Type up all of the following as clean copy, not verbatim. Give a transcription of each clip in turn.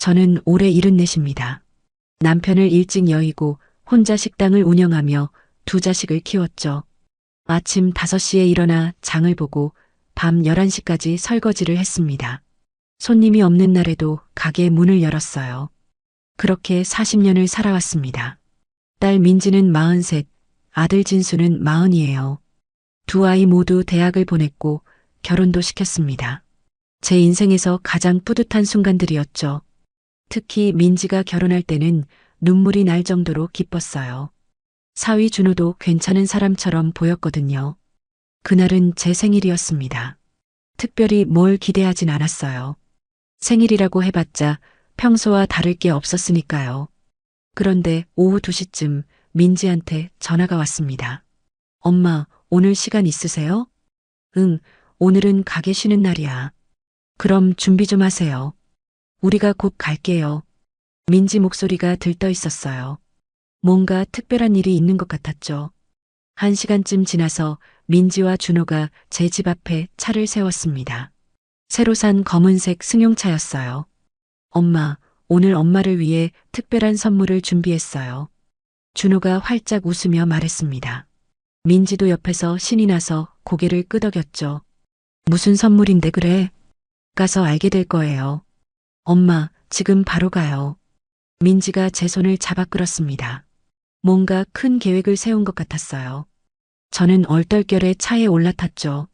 저는 올해 74입니다. 남편을 일찍 여의고 혼자 식당을 운영하며 두 자식을 키웠죠. 아침 5시에 일어나 장을 보고 밤 11시까지 설거지를 했습니다. 손님이 없는 날에도 가게 문을 열었어요. 그렇게 40년을 살아왔습니다. 딸 민지는 43, 아들 진수는 40이에요. 두 아이 모두 대학을 보냈고 결혼도 시켰습니다. 제 인생에서 가장 뿌듯한 순간들이었죠. 특히 민지가 결혼할 때는 눈물이 날 정도로 기뻤어요. 사위 준호도 괜찮은 사람처럼 보였거든요. 그날은 제 생일이었습니다. 특별히 뭘 기대하진 않았어요. 생일이라고 해봤자 평소와 다를 게 없었으니까요. 그런데 오후 2시쯤 민지한테 전화가 왔습니다. 엄마, 오늘 시간 있으세요? 응, 오늘은 가게 쉬는 날이야. 그럼 준비 좀 하세요. 우리가 곧 갈게요. 민지 목소리가 들떠 있었어요. 뭔가 특별한 일이 있는 것 같았죠. 1시간쯤 지나서 민지와 준호가 제 집 앞에 차를 세웠습니다. 새로 산 검은색 승용차였어요. 엄마, 오늘 엄마를 위해 특별한 선물을 준비했어요. 준호가 활짝 웃으며 말했습니다. 민지도 옆에서 신이 나서 고개를 끄덕였죠. 무슨 선물인데 그래? 가서 알게 될 거예요. 엄마, 지금 바로 가요. 민지가 제 손을 잡아 끌었습니다. 뭔가 큰 계획을 세운 것 같았어요. 저는 얼떨결에 차에 올라탔죠.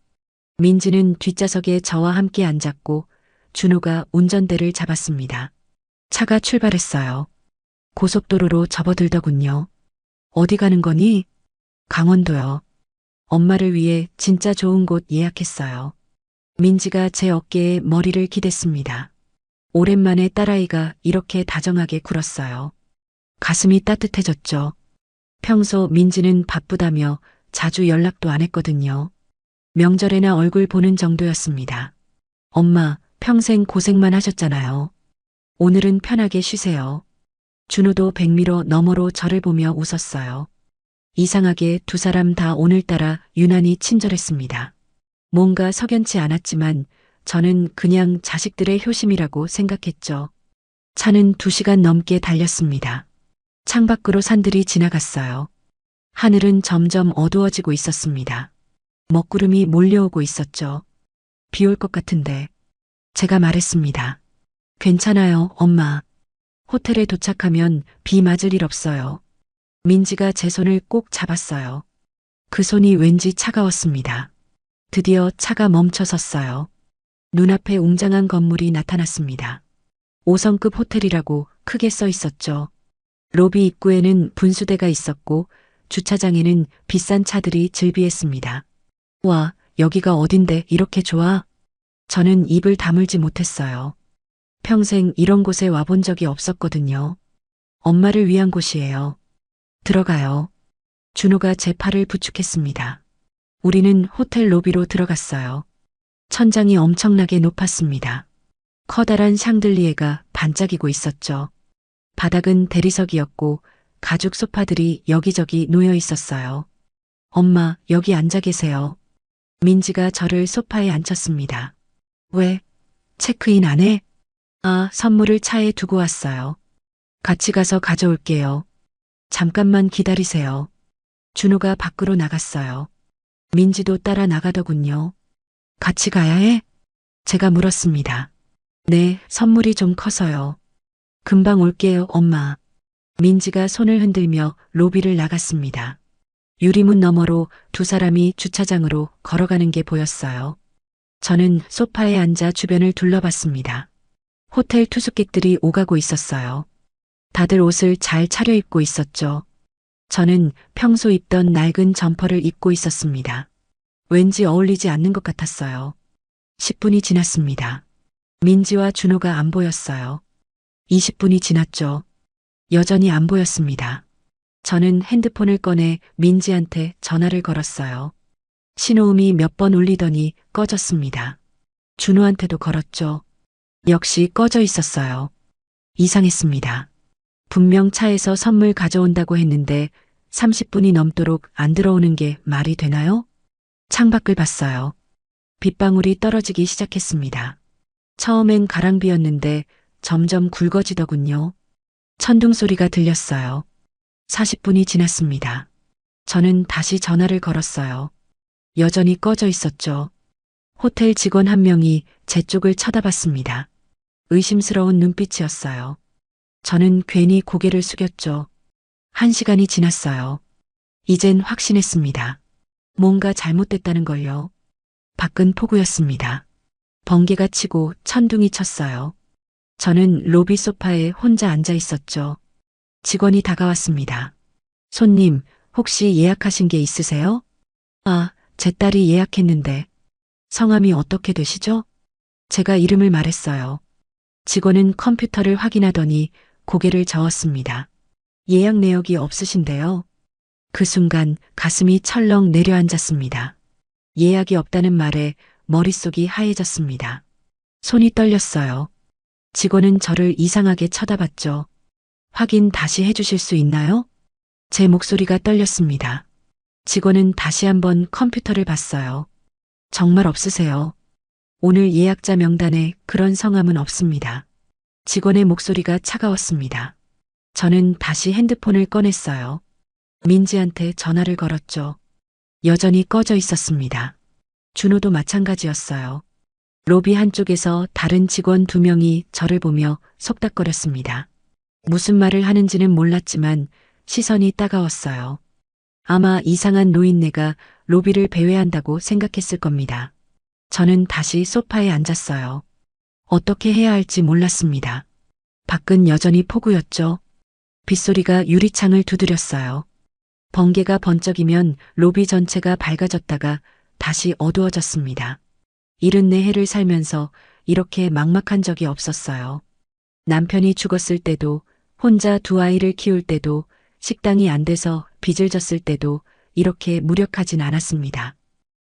민지는 뒷좌석에 저와 함께 앉았고 준호가 운전대를 잡았습니다. 차가 출발했어요. 고속도로로 접어들더군요. 어디 가는 거니? 강원도요. 엄마를 위해 진짜 좋은 곳 예약했어요. 민지가 제 어깨에 머리를 기댔습니다. 오랜만에 딸아이가 이렇게 다정하게 굴었어요. 가슴이 따뜻해졌죠. 평소 민지는 바쁘다며 자주 연락도 안 했거든요. 명절에나 얼굴 보는 정도였습니다. 엄마, 평생 고생만 하셨잖아요. 오늘은 편하게 쉬세요. 준호도 백미로 너머로 저를 보며 웃었어요. 이상하게 두 사람 다 오늘따라 유난히 친절했습니다. 뭔가 석연치 않았지만 저는 그냥 자식들의 효심이라고 생각했죠. 차는 2시간 넘게 달렸습니다. 창밖으로 산들이 지나갔어요. 하늘은 점점 어두워지고 있었습니다. 먹구름이 몰려오고 있었죠. 비 올 것 같은데. 제가 말했습니다. 괜찮아요, 엄마. 호텔에 도착하면 비 맞을 일 없어요. 민지가 제 손을 꼭 잡았어요. 그 손이 왠지 차가웠습니다. 드디어 차가 멈춰섰어요. 눈앞에 웅장한 건물이 나타났습니다. 5성급 호텔이라고 크게 써 있었죠. 로비 입구에는 분수대가 있었고 주차장에는 비싼 차들이 즐비했습니다. 와, 여기가 어딘데 이렇게 좋아? 저는 입을 다물지 못했어요. 평생 이런 곳에 와본 적이 없었거든요. 엄마를 위한 곳이에요. 들어가요. 준호가 제 팔을 부축했습니다. 우리는 호텔 로비로 들어갔어요. 천장이 엄청나게 높았습니다. 커다란 샹들리에가 반짝이고 있었죠. 바닥은 대리석이었고 가죽 소파들이 여기저기 놓여 있었어요. 엄마, 여기 앉아 계세요. 민지가 저를 소파에 앉혔습니다. 왜? 체크인 안 해? 아, 선물을 차에 두고 왔어요. 같이 가서 가져올게요. 잠깐만 기다리세요. 준호가 밖으로 나갔어요. 민지도 따라 나가더군요. 같이 가야 해? 제가 물었습니다. 네, 선물이 좀 커서요. 금방 올게요, 엄마. 민지가 손을 흔들며 로비를 나갔습니다. 유리문 너머로 두 사람이 주차장으로 걸어가는 게 보였어요. 저는 소파에 앉아 주변을 둘러봤습니다. 호텔 투숙객들이 오가고 있었어요. 다들 옷을 잘 차려입고 있었죠. 저는 평소 입던 낡은 점퍼를 입고 있었습니다. 왠지 어울리지 않는 것 같았어요. 10분이 지났습니다. 민지와 준호가 안 보였어요. 20분이 지났죠. 여전히 안 보였습니다. 저는 핸드폰을 꺼내 민지한테 전화를 걸었어요. 신호음이 몇 번 울리더니 꺼졌습니다. 준호한테도 걸었죠. 역시 꺼져 있었어요. 이상했습니다. 분명 차에서 선물 가져온다고 했는데 30분이 넘도록 안 들어오는 게 말이 되나요? 창밖을 봤어요. 빗방울이 떨어지기 시작했습니다. 처음엔 가랑비였는데 점점 굵어지더군요. 천둥 소리가 들렸어요. 40분이 지났습니다. 저는 다시 전화를 걸었어요. 여전히 꺼져 있었죠. 호텔 직원 한 명이 제 쪽을 쳐다봤습니다. 의심스러운 눈빛이었어요. 저는 괜히 고개를 숙였죠. 1시간이 지났어요. 이젠 확신했습니다. 뭔가 잘못됐다는 걸요. 밖은 폭우였습니다. 번개가 치고 천둥이 쳤어요. 저는 로비 소파에 혼자 앉아 있었죠. 직원이 다가왔습니다. 손님, 혹시 예약하신 게 있으세요? 아, 제 딸이 예약했는데. 성함이 어떻게 되시죠? 제가 이름을 말했어요. 직원은 컴퓨터를 확인하더니 고개를 저었습니다. 예약 내역이 없으신데요. 그 순간 가슴이 철렁 내려앉았습니다. 예약이 없다는 말에 머릿속이 하얘졌습니다. 손이 떨렸어요. 직원은 저를 이상하게 쳐다봤죠. 확인 다시 해주실 수 있나요? 제 목소리가 떨렸습니다. 직원은 다시 한번 컴퓨터를 봤어요. 정말 없으세요. 오늘 예약자 명단에 그런 성함은 없습니다. 직원의 목소리가 차가웠습니다. 저는 다시 핸드폰을 꺼냈어요. 민지한테 전화를 걸었죠. 여전히 꺼져 있었습니다. 준호도 마찬가지였어요. 로비 한쪽에서 다른 직원 2명이 저를 보며 속닥거렸습니다. 무슨 말을 하는지는 몰랐지만 시선이 따가웠어요. 아마 이상한 노인네가 로비를 배회한다고 생각했을 겁니다. 저는 다시 소파에 앉았어요. 어떻게 해야 할지 몰랐습니다. 밖은 여전히 폭우였죠. 빗소리가 유리창을 두드렸어요. 번개가 번쩍이면 로비 전체가 밝아졌다가 다시 어두워졌습니다. 74해를 살면서 이렇게 막막한 적이 없었어요. 남편이 죽었을 때도, 혼자 2아이를 키울 때도, 식당이 안 돼서 빚을 졌을 때도 이렇게 무력하진 않았습니다.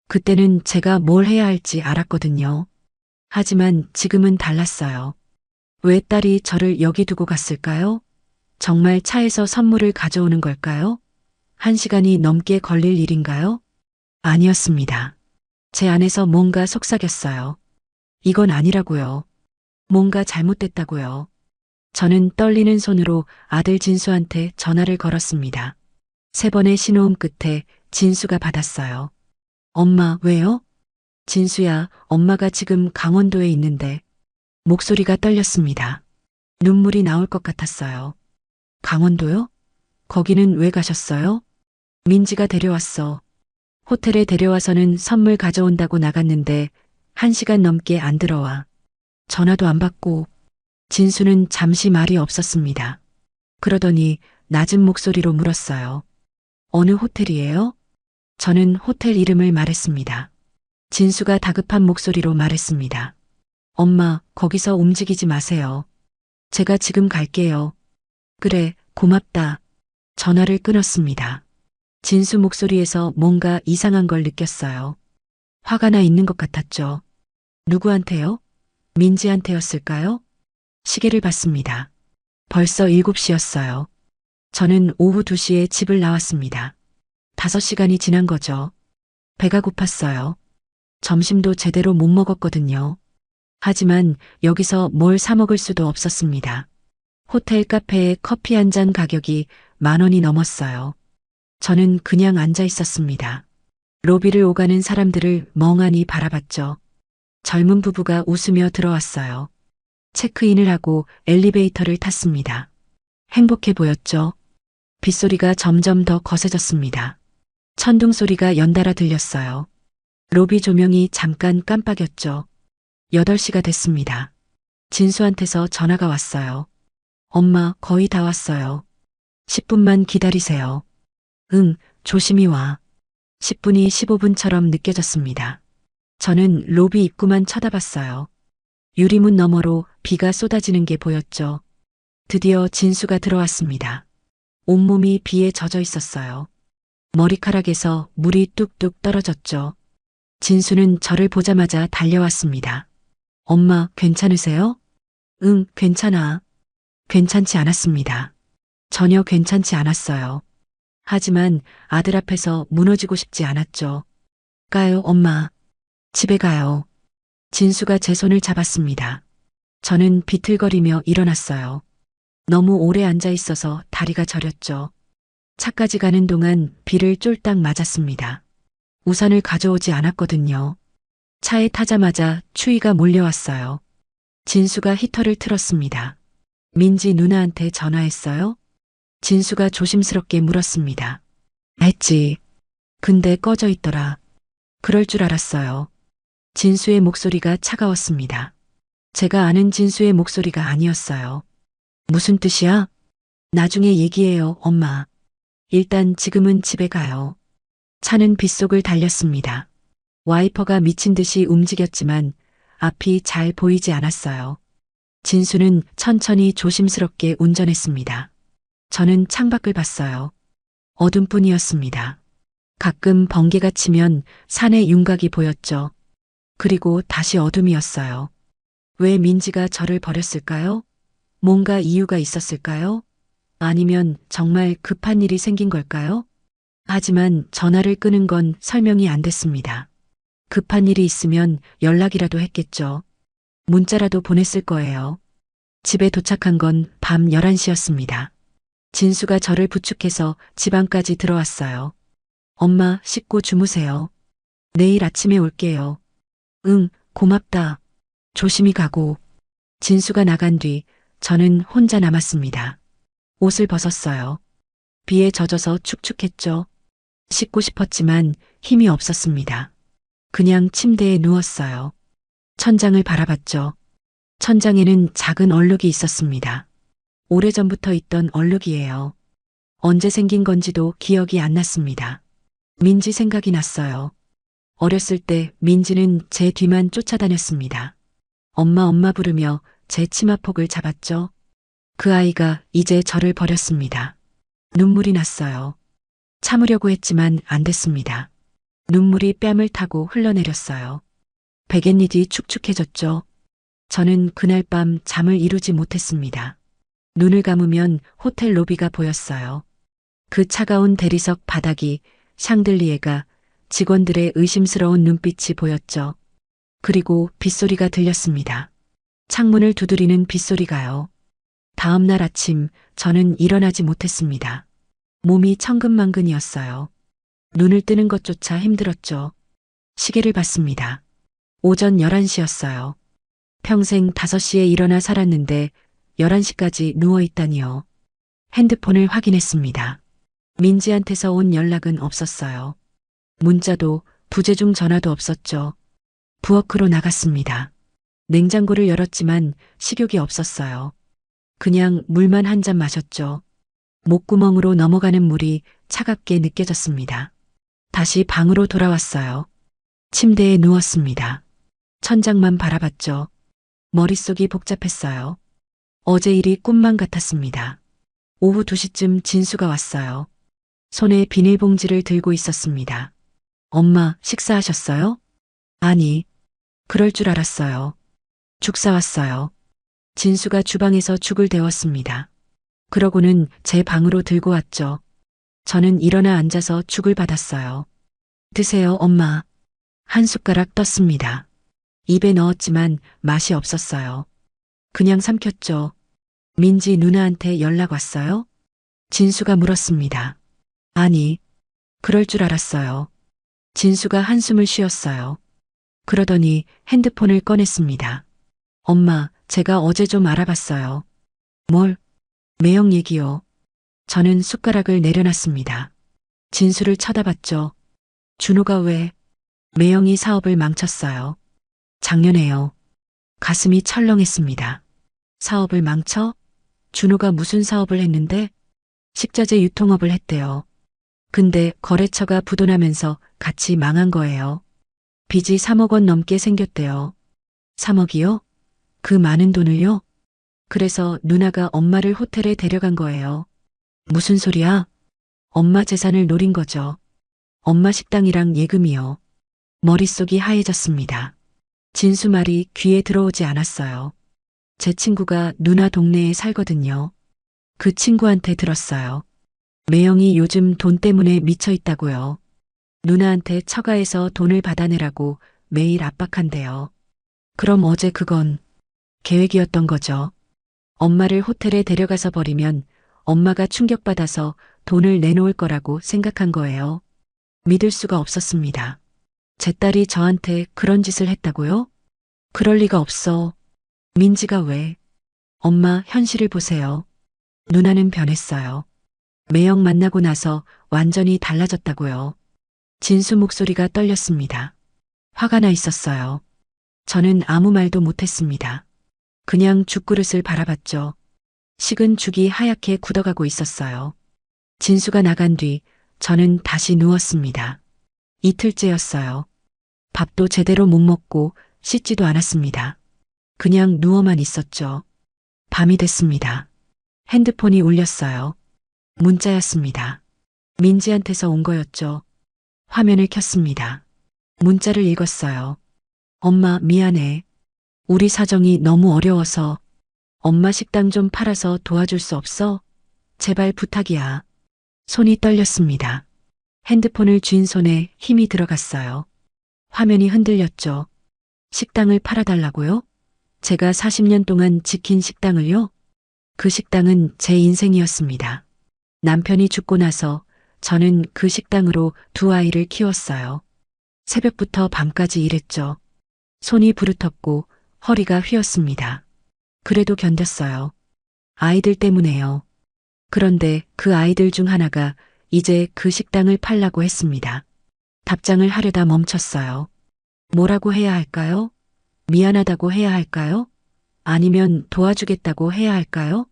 그때는 제가 뭘 해야 할지 알았거든요. 하지만 지금은 달랐어요. 왜 딸이 저를 여기 두고 갔을까요? 정말 차에서 선물을 가져오는 걸까요? 1시간이 넘게 걸릴 일인가요? 아니었습니다. 제 안에서 뭔가 속삭였어요. 이건 아니라고요. 뭔가 잘못됐다고요. 저는 떨리는 손으로 아들 진수한테 전화를 걸었습니다. 3번의 신호음 끝에 진수가 받았어요. 엄마, 왜요? 진수야, 엄마가 지금 강원도에 있는데. 목소리가 떨렸습니다. 눈물이 나올 것 같았어요. 강원도요? 거기는 왜 가셨어요? 민지가 데려왔어. 호텔에 데려와서는 선물 가져온다고 나갔는데 1시간 넘게 안 들어와. 전화도 안 받고. 진수는 잠시 말이 없었습니다. 그러더니 낮은 목소리로 물었어요. 어느 호텔이에요? 저는 호텔 이름을 말했습니다. 진수가 다급한 목소리로 말했습니다. 엄마, 거기서 움직이지 마세요. 제가 지금 갈게요. 그래, 고맙다. 전화를 끊었습니다. 진수 목소리에서 뭔가 이상한 걸 느꼈어요. 화가 나 있는 것 같았죠. 누구한테요? 민지한테였을까요? 시계를 봤습니다. 벌써 7시였어요. 저는 오후 2시에 집을 나왔습니다. 5시간이 지난 거죠. 배가 고팠어요. 점심도 제대로 못 먹었거든요. 하지만 여기서 뭘 사 먹을 수도 없었습니다. 호텔 카페의 커피 한 잔 가격이 10,000원이 넘었어요. 저는 그냥 앉아 있었습니다. 로비를 오가는 사람들을 멍하니 바라봤죠. 젊은 부부가 웃으며 들어왔어요. 체크인을 하고 엘리베이터를 탔습니다. 행복해 보였죠. 빗소리가 점점 더 거세졌습니다. 천둥 소리가 연달아 들렸어요. 로비 조명이 잠깐 깜빡였죠. 8시가 됐습니다. 진수한테서 전화가 왔어요. 엄마, 거의 다 왔어요. 10분만 기다리세요. 응, 조심히 와. 10분이 15분처럼 느껴졌습니다. 저는 로비 입구만 쳐다봤어요. 유리문 너머로 비가 쏟아지는 게 보였죠. 드디어 진수가 들어왔습니다. 온몸이 비에 젖어 있었어요. 머리카락에서 물이 뚝뚝 떨어졌죠. 진수는 저를 보자마자 달려왔습니다. 엄마, 괜찮으세요? 응, 괜찮아. 괜찮지 않았습니다. 전혀 괜찮지 않았어요. 하지만 아들 앞에서 무너지고 싶지 않았죠. 가요, 엄마. 집에 가요. 진수가 제 손을 잡았습니다. 저는 비틀거리며 일어났어요. 너무 오래 앉아 있어서 다리가 저렸죠. 차까지 가는 동안 비를 쫄딱 맞았습니다. 우산을 가져오지 않았거든요. 차에 타자마자 추위가 몰려왔어요. 진수가 히터를 틀었습니다. 민지 누나한테 전화했어요? 진수가 조심스럽게 물었습니다. 했지. 근데 꺼져 있더라. 그럴 줄 알았어요. 진수의 목소리가 차가웠습니다. 제가 아는 진수의 목소리가 아니었어요. 무슨 뜻이야? 나중에 얘기해요, 엄마. 일단 지금은 집에 가요. 차는 빗속을 달렸습니다. 와이퍼가 미친 듯이 움직였지만 앞이 잘 보이지 않았어요. 진수는 천천히 조심스럽게 운전했습니다. 저는 창밖을 봤어요. 어둠뿐이었습니다. 가끔 번개가 치면 산의 윤곽이 보였죠. 그리고 다시 어둠이었어요. 왜 민지가 저를 버렸을까요? 뭔가 이유가 있었을까요? 아니면 정말 급한 일이 생긴 걸까요? 하지만 전화를 끄는 건 설명이 안 됐습니다. 급한 일이 있으면 연락이라도 했겠죠. 문자라도 보냈을 거예요. 집에 도착한 건 밤 11시였습니다. 진수가 저를 부축해서 집 안까지 들어왔어요. 엄마, 씻고 주무세요. 내일 아침에 올게요. 응, 고맙다. 조심히 가고. 진수가 나간 뒤 저는 혼자 남았습니다. 옷을 벗었어요. 비에 젖어서 축축했죠. 씻고 싶었지만 힘이 없었습니다. 그냥 침대에 누웠어요. 천장을 바라봤죠. 천장에는 작은 얼룩이 있었습니다. 오래전부터 있던 얼룩이에요. 언제 생긴 건지도 기억이 안 났습니다. 민지 생각이 났어요. 어렸을 때 민지는 제 뒤만 쫓아다녔습니다. 엄마 엄마 부르며 제 치마폭을 잡았죠. 그 아이가 이제 저를 버렸습니다. 눈물이 났어요. 참으려고 했지만 안 됐습니다. 눈물이 뺨을 타고 흘러내렸어요. 베갯잎이 축축해졌죠. 저는 그날 밤 잠을 이루지 못했습니다. 눈을 감으면 호텔 로비가 보였어요. 그 차가운 대리석 바닥이 샹들리에가 직원들의 의심스러운 눈빛이 보였죠. 그리고 빗소리가 들렸습니다. 창문을 두드리는 빗소리가요. 다음 날 아침 저는 일어나지 못했습니다. 몸이 천근만근이었어요. 눈을 뜨는 것조차 힘들었죠. 시계를 봤습니다. 오전 11시였어요. 평생 5시에 일어나 살았는데 11시까지 누워있다니요. 핸드폰을 확인했습니다. 민지한테서 온 연락은 없었어요. 문자도 부재중 전화도 없었죠. 부엌으로 나갔습니다. 냉장고를 열었지만 식욕이 없었어요. 그냥 물만 한 잔 마셨죠. 목구멍으로 넘어가는 물이 차갑게 느껴졌습니다. 다시 방으로 돌아왔어요. 침대에 누웠습니다. 천장만 바라봤죠. 머릿속이 복잡했어요. 어제 일이 꿈만 같았습니다. 오후 2시쯤 진수가 왔어요. 손에 비닐봉지를 들고 있었습니다. 엄마, 식사하셨어요? 아니, 그럴 줄 알았어요. 죽 사왔어요. 진수가 주방에서 죽을 데웠습니다. 그러고는 제 방으로 들고 왔죠. 저는 일어나 앉아서 죽을 받았어요. 드세요, 엄마. 한 숟가락 떴습니다. 입에 넣었지만 맛이 없었어요. 그냥 삼켰죠. 민지 누나한테 연락 왔어요? 진수가 물었습니다. 아니, 그럴 줄 알았어요. 진수가 한숨을 쉬었어요. 그러더니 핸드폰을 꺼냈습니다. 엄마, 제가 어제 좀 알아봤어요. 뭘? 매형 얘기요. 저는 숟가락을 내려놨습니다. 진수를 쳐다봤죠. 준호가 왜? 매형이 사업을 망쳤어요. 작년에요. 가슴이 철렁했습니다. 사업을 망쳐? 준호가 무슨 사업을 했는데? 식자재 유통업을 했대요. 근데 거래처가 부도나면서 같이 망한 거예요. 빚이 3억 원 넘게 생겼대요. 3억이요? 그 많은 돈을요? 그래서 누나가 엄마를 호텔에 데려간 거예요. 무슨 소리야? 엄마 재산을 노린 거죠. 엄마 식당이랑 예금이요. 머릿속이 하얘졌습니다. 진수 말이 귀에 들어오지 않았어요. 제 친구가 누나 동네에 살거든요. 그 친구한테 들었어요. 매형이 요즘 돈 때문에 미쳐 있다고요. 누나한테 처가에서 돈을 받아내라고 매일 압박한대요. 그럼 어제 그건 계획이었던 거죠. 엄마를 호텔에 데려가서 버리면 엄마가 충격받아서 돈을 내놓을 거라고 생각한 거예요. 믿을 수가 없었습니다. 제 딸이 저한테 그런 짓을 했다고요? 그럴 리가 없어. 민지가 왜? 엄마, 현실을 보세요. 누나는 변했어요. 매형 만나고 나서 완전히 달라졌다고요. 진수 목소리가 떨렸습니다. 화가 나 있었어요. 저는 아무 말도 못했습니다. 그냥 죽그릇을 바라봤죠. 식은 죽이 하얗게 굳어가고 있었어요. 진수가 나간 뒤 저는 다시 누웠습니다. 이틀째였어요. 밥도 제대로 못 먹고 씻지도 않았습니다. 그냥 누워만 있었죠. 밤이 됐습니다. 핸드폰이 울렸어요. 문자였습니다. 민지한테서 온 거였죠. 화면을 켰습니다. 문자를 읽었어요. 엄마, 미안해. 우리 사정이 너무 어려워서 엄마 식당 좀 팔아서 도와줄 수 없어? 제발 부탁이야. 손이 떨렸습니다. 핸드폰을 쥔 손에 힘이 들어갔어요. 화면이 흔들렸죠. 식당을 팔아달라고요? 제가 40년 동안 지킨 식당을요? 그 식당은 제 인생이었습니다. 남편이 죽고 나서 저는 그 식당으로 두 아이를 키웠어요. 새벽부터 밤까지 일했죠. 손이 부르텄고 허리가 휘었습니다. 그래도 견뎠어요. 아이들 때문에요. 그런데 그 아이들 중 하나가 이제 그 식당을 팔라고 했습니다. 답장을 하려다 멈췄어요. 뭐라고 해야 할까요? 미안하다고 해야 할까요? 아니면 도와주겠다고 해야 할까요?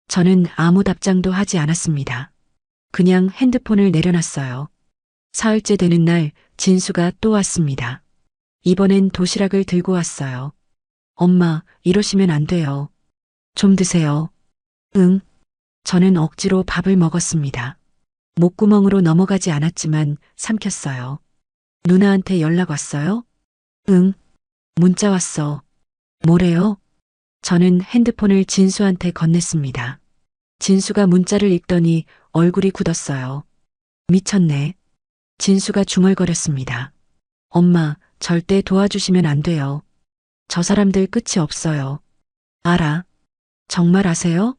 저는 아무 답장도 하지 않았습니다. 그냥 핸드폰을 내려놨어요. 사흘째 되는 날 진수가 또 왔습니다. 이번엔 도시락을 들고 왔어요. 엄마, 이러시면 안 돼요. 좀 드세요. 응. 저는 억지로 밥을 먹었습니다. 목구멍으로 넘어가지 않았지만 삼켰어요. 누나한테 연락 왔어요? 응. 문자 왔어. 뭐래요? 저는 핸드폰을 진수한테 건넸습니다. 진수가 문자를 읽더니 얼굴이 굳었어요. 미쳤네. 진수가 중얼거렸습니다. 엄마, 절대 도와주시면 안 돼요. 저 사람들 끝이 없어요. 알아. 정말 아세요?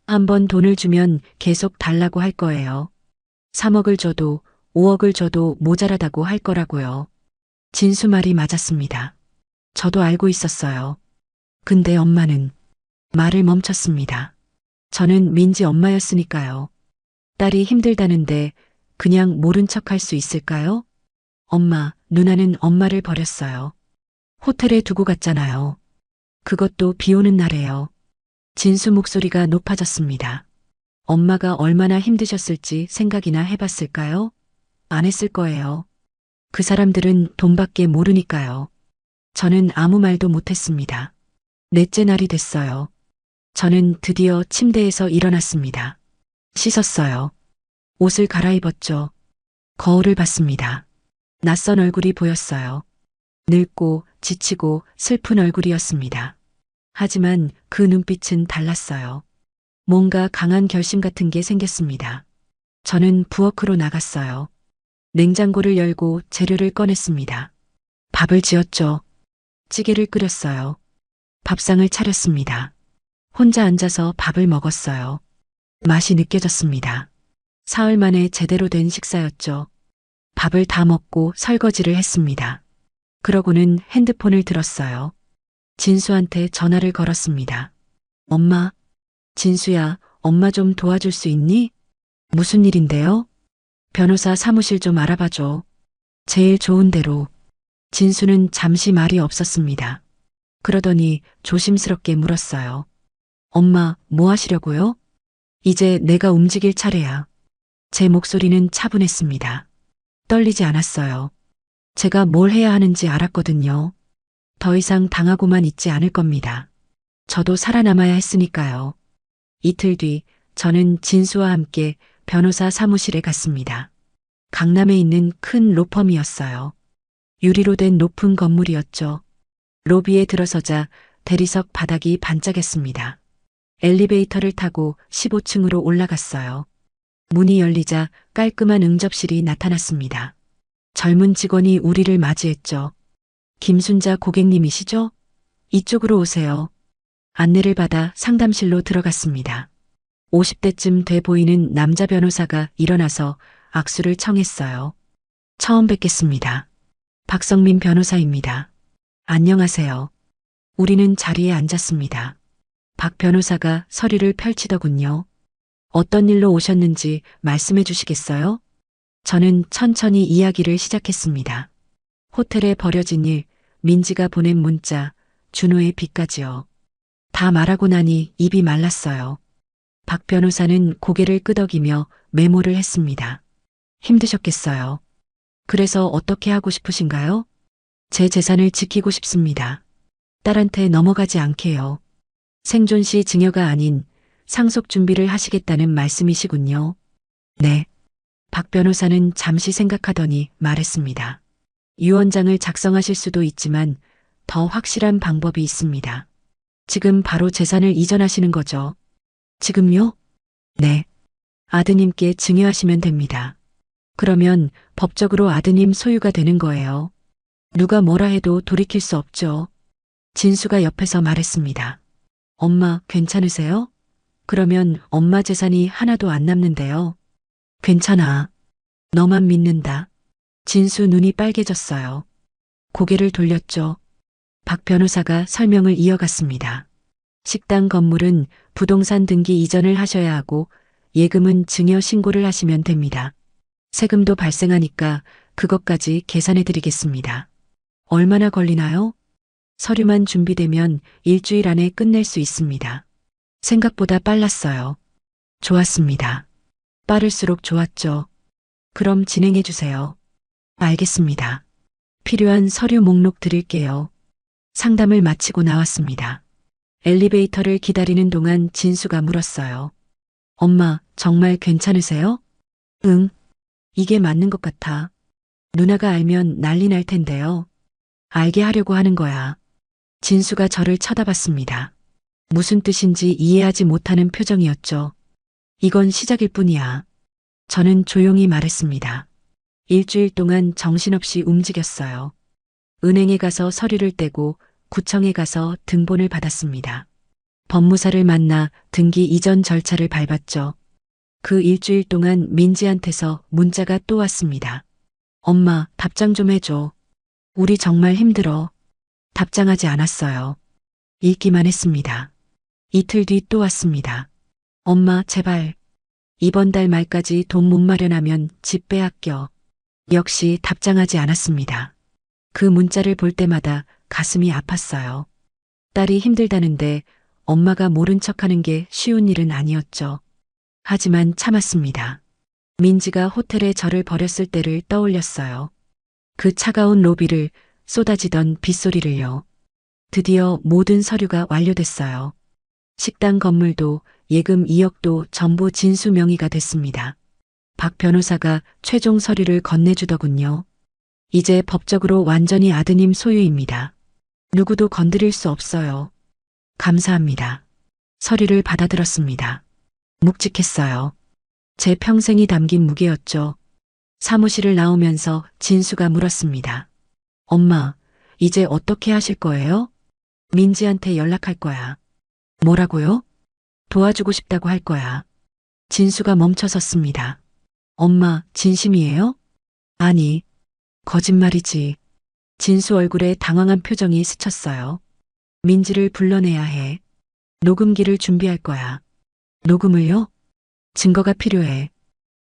한번 돈을 주면 계속 달라고 할 거예요. 3억을 줘도 5억을 줘도 모자라다고 할 거라고요. 진수 말이 맞았습니다. 저도 알고 있었어요. 근데 엄마는 말을 멈췄습니다. 저는 민지 엄마였으니까요. 딸이 힘들다는데 그냥 모른 척 할 수 있을까요? 엄마, 누나는 엄마를 버렸어요. 호텔에 두고 갔잖아요. 그것도 비 오는 날에요. 진수 목소리가 높아졌습니다. 엄마가 얼마나 힘드셨을지 생각이나 해봤을까요? 안 했을 거예요. 그 사람들은 돈밖에 모르니까요. 저는 아무 말도 못했습니다. 넷째 날이 됐어요. 저는 드디어 침대에서 일어났습니다. 씻었어요. 옷을 갈아입었죠. 거울을 봤습니다. 낯선 얼굴이 보였어요. 늙고 지치고 슬픈 얼굴이었습니다. 하지만 그 눈빛은 달랐어요. 뭔가 강한 결심 같은 게 생겼습니다. 저는 부엌으로 나갔어요. 냉장고를 열고 재료를 꺼냈습니다. 밥을 지었죠. 찌개를 끓였어요. 밥상을 차렸습니다. 혼자 앉아서 밥을 먹었어요. 맛이 느껴졌습니다. 사흘 만에 제대로 된 식사였죠. 밥을 다 먹고 설거지를 했습니다. 그러고는 핸드폰을 들었어요. 진수한테 전화를 걸었습니다. 엄마, 진수야, 엄마 좀 도와줄 수 있니? 무슨 일인데요? 변호사 사무실 좀 알아봐줘. 제일 좋은 대로. 진수는 잠시 말이 없었습니다. 그러더니 조심스럽게 물었어요. 엄마, 뭐 하시려고요? 이제 내가 움직일 차례야. 제 목소리는 차분했습니다. 떨리지 않았어요. 제가 뭘 해야 하는지 알았거든요. 더 이상 당하고만 있지 않을 겁니다. 저도 살아남아야 했으니까요. 이틀 뒤 저는 진수와 함께 변호사 사무실에 갔습니다. 강남에 있는 큰 로펌이었어요. 유리로 된 높은 건물이었죠. 로비에 들어서자 대리석 바닥이 반짝였습니다. 엘리베이터를 타고 15층으로 올라갔어요. 문이 열리자 깔끔한 응접실이 나타났습니다. 젊은 직원이 우리를 맞이했죠. 김순자 고객님이시죠? 이쪽으로 오세요. 안내를 받아 상담실로 들어갔습니다. 50대쯤 돼 보이는 남자 변호사가 일어나서 악수를 청했어요. 처음 뵙겠습니다. 박성민 변호사입니다. 안녕하세요. 우리는 자리에 앉았습니다. 박 변호사가 서류를 펼치더군요. 어떤 일로 오셨는지 말씀해 주시겠어요? 저는 천천히 이야기를 시작했습니다. 호텔에 버려진 일, 민지가 보낸 문자, 준호의 빚까지요. 다 말하고 나니 입이 말랐어요. 박 변호사는 고개를 끄덕이며 메모를 했습니다. 힘드셨겠어요. 그래서 어떻게 하고 싶으신가요? 제 재산을 지키고 싶습니다. 딸한테 넘어가지 않게요. 생존 시 증여가 아닌 상속 준비를 하시겠다는 말씀이시군요. 네. 박 변호사는 잠시 생각하더니 말했습니다. 유언장을 작성하실 수도 있지만 더 확실한 방법이 있습니다. 지금 바로 재산을 이전하시는 거죠. 지금요? 네. 아드님께 증여하시면 됩니다. 그러면 법적으로 아드님 소유가 되는 거예요. 누가 뭐라 해도 돌이킬 수 없죠. 진수가 옆에서 말했습니다. 엄마, 괜찮으세요? 그러면 엄마 재산이 하나도 안 남는데요. 괜찮아. 너만 믿는다. 진수 눈이 빨개졌어요. 고개를 돌렸죠. 박 변호사가 설명을 이어갔습니다. 식당 건물은 부동산 등기 이전을 하셔야 하고 예금은 증여 신고를 하시면 됩니다. 세금도 발생하니까 그것까지 계산해 드리겠습니다. 얼마나 걸리나요? 서류만 준비되면 일주일 안에 끝낼 수 있습니다. 생각보다 빨랐어요. 좋았습니다. 빠를수록 좋았죠. 그럼 진행해 주세요. 알겠습니다. 필요한 서류 목록 드릴게요. 상담을 마치고 나왔습니다. 엘리베이터를 기다리는 동안 진수가 물었어요. 엄마, 정말 괜찮으세요? 응. 이게 맞는 것 같아. 누나가 알면 난리 날 텐데요. 알게 하려고 하는 거야. 진수가 저를 쳐다봤습니다. 무슨 뜻인지 이해하지 못하는 표정이었죠. 이건 시작일 뿐이야. 저는 조용히 말했습니다. 일주일 동안 정신없이 움직였어요. 은행에 가서 서류를 떼고 구청에 가서 등본을 받았습니다. 법무사를 만나 등기 이전 절차를 밟았죠. 그 일주일 동안 민지한테서 문자가 또 왔습니다. 엄마, 답장 좀 해줘. 우리 정말 힘들어. 답장하지 않았어요. 읽기만 했습니다. 이틀 뒤 또 왔습니다. 엄마, 제발. 이번 달 말까지 돈 못 마련하면 집 빼앗겨. 역시 답장하지 않았습니다. 그 문자를 볼 때마다 가슴이 아팠어요. 딸이 힘들다는데 엄마가 모른 척하는 게 쉬운 일은 아니었죠. 하지만 참았습니다. 민지가 호텔에 저를 버렸을 때를 떠올렸어요. 그 차가운 로비를 쏟아지던 빗소리를요. 드디어 모든 서류가 완료됐어요. 식당 건물도 예금 2억도 전부 진수 명의가 됐습니다. 박 변호사가 최종 서류를 건네주더군요. 이제 법적으로 완전히 아드님 소유입니다. 누구도 건드릴 수 없어요. 감사합니다. 서류를 받아들었습니다. 묵직했어요. 제 평생이 담긴 무게였죠. 사무실을 나오면서 진수가 물었습니다. 엄마, 이제 어떻게 하실 거예요? 민지한테 연락할 거야. 뭐라고요? 도와주고 싶다고 할 거야. 진수가 멈춰섰습니다. 엄마, 진심이에요? 아니, 거짓말이지. 진수 얼굴에 당황한 표정이 스쳤어요. 민지를 불러내야 해. 녹음기를 준비할 거야. 녹음을요? 증거가 필요해.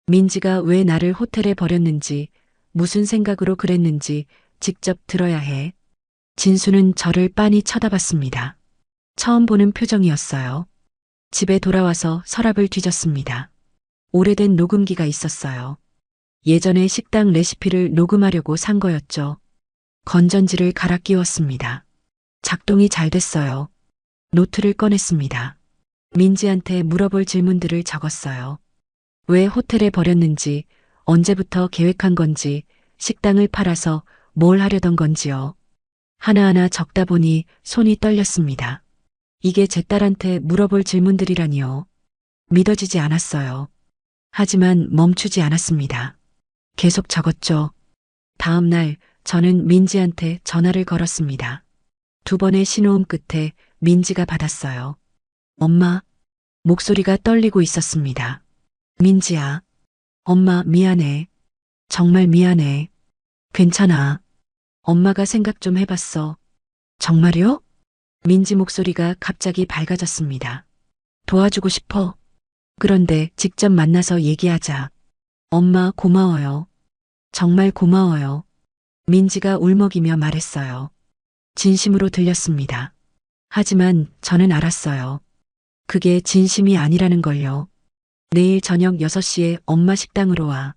민지가 왜 나를 호텔에 버렸는지, 무슨 생각으로 그랬는지 직접 들어야 해. 진수는 저를 빤히 쳐다봤습니다. 처음 보는 표정이었어요. 집에 돌아와서 서랍을 뒤졌습니다. 오래된 녹음기가 있었어요. 예전에 식당 레시피를 녹음하려고 산 거였죠. 건전지를 갈아 끼웠습니다. 작동이 잘 됐어요. 노트를 꺼냈습니다. 민지한테 물어볼 질문들을 적었어요. 왜 호텔에 버렸는지, 언제부터 계획한 건지, 식당을 팔아서 뭘 하려던 건지요. 하나하나 적다 보니 손이 떨렸습니다. 이게 제 딸한테 물어볼 질문들이라니요. 믿어지지 않았어요. 하지만 멈추지 않았습니다. 계속 적었죠. 다음 날 저는 민지한테 전화를 걸었습니다. 두 번의 신호음 끝에 민지가 받았어요. 엄마, 목소리가 떨리고 있었습니다. 민지야, 엄마 미안해. 정말 미안해. 괜찮아. 엄마가 생각 좀 해봤어. 정말요? 민지 목소리가 갑자기 밝아졌습니다. 도와주고 싶어. 그런데 직접 만나서 얘기하자. 엄마 고마워요. 정말 고마워요. 민지가 울먹이며 말했어요. 진심으로 들렸습니다. 하지만 저는 알았어요. 그게 진심이 아니라는 걸요. 내일 저녁 6시에 엄마 식당으로 와.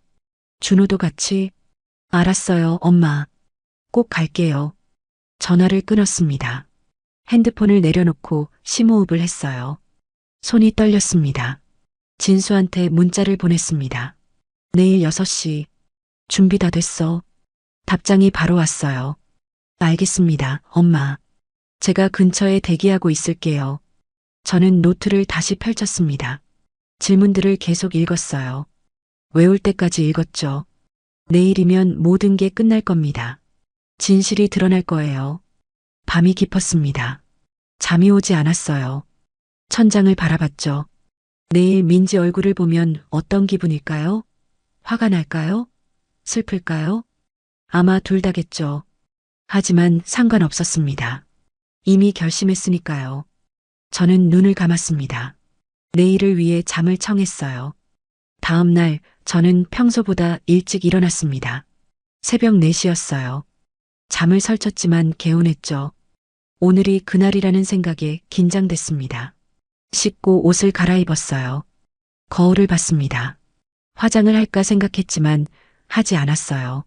준호도 같이? 알았어요, 엄마. 꼭 갈게요. 전화를 끊었습니다. 핸드폰을 내려놓고 심호흡을 했어요. 손이 떨렸습니다. 진수한테 문자를 보냈습니다. 내일 6시. 준비 다 됐어. 답장이 바로 왔어요. 알겠습니다, 엄마. 제가 근처에 대기하고 있을게요. 저는 노트를 다시 펼쳤습니다. 질문들을 계속 읽었어요. 외울 때까지 읽었죠. 내일이면 모든 게 끝날 겁니다. 진실이 드러날 거예요. 밤이 깊었습니다. 잠이 오지 않았어요. 천장을 바라봤죠. 내일 민지 얼굴을 보면 어떤 기분일까요? 화가 날까요? 슬플까요? 아마 둘 다겠죠. 하지만 상관없었습니다. 이미 결심했으니까요. 저는 눈을 감았습니다. 내일을 위해 잠을 청했어요. 다음 날 저는 평소보다 일찍 일어났습니다. 새벽 4시였어요. 잠을 설쳤지만 개운했죠. 오늘이 그날이라는 생각에 긴장됐습니다. 씻고 옷을 갈아입었어요. 거울을 봤습니다. 화장을 할까 생각했지만 하지 않았어요.